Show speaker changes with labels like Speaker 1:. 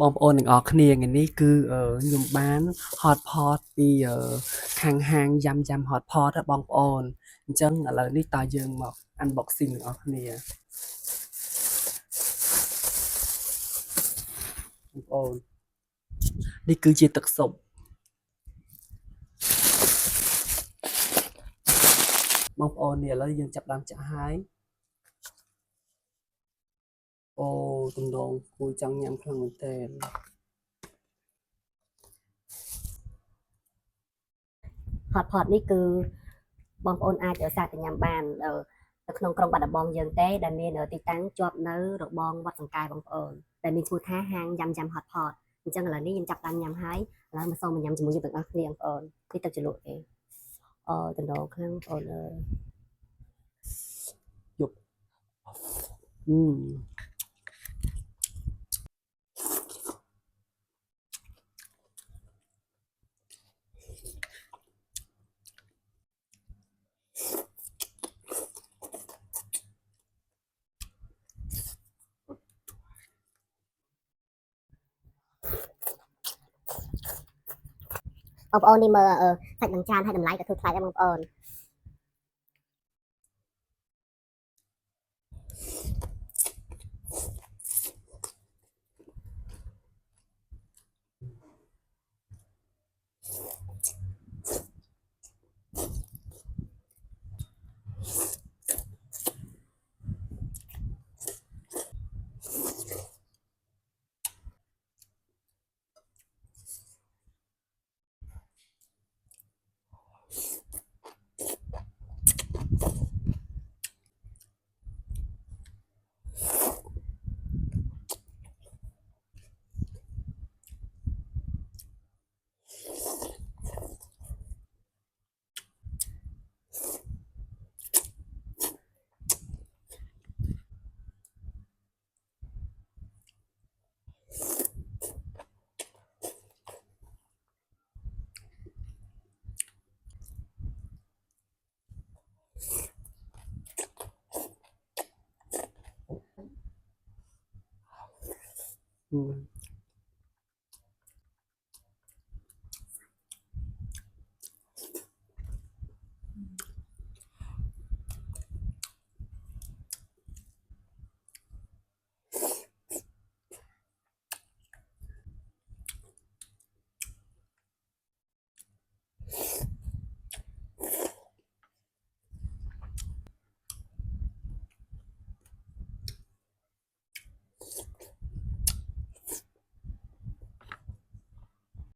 Speaker 1: បងប្អូនទាំងអស់គ្នាថ្ងៃនេះគឺខ្ញុំបាន hot pot ពីខាងហាងយ៉ាំ hot pot ហ្នឹងបងប្អូនអញ្ចឹងឥឡូវនេះតើយើងមក unboxing ទាំងអស់គ្នាបងប្អូននេះគឺជាទឹកស៊ុបបងប្អូននេះឥឡូវយើងចាប់ដើមចាក់ហើយអូទំដងគួរចង់ញ៉ាំខ្លាំងមែនទែន
Speaker 2: hot pot នេះគឺបងប្អូនអាចសាកទៅញ៉ាំបាននៅក្នុងក្រុងបាត់ដំបងយើងទេដែលមានទីតាំងជាប់នៅរបងវត្តសង្កែបងប្អូនដែលមានឈ្មោះថាហាងយ៉ាំ hot pot អញ្ចឹងឥឡូវនេះខ្ញុំចាប់តាមញ៉ាំហើយឥឡូវមកសូមមកញ៉ាំជាមួយយើងទាំងអស់គ្នាបងប្អូននេះទឹកជ្រលក់ទេតំណងខ្លាំងបងប្អូនអើយ
Speaker 1: យប់
Speaker 2: បងប្អូននេះមើលសាច់នឹងចានហើយតម្លៃក៏ធូរថ្លៃដែរបងប្អូន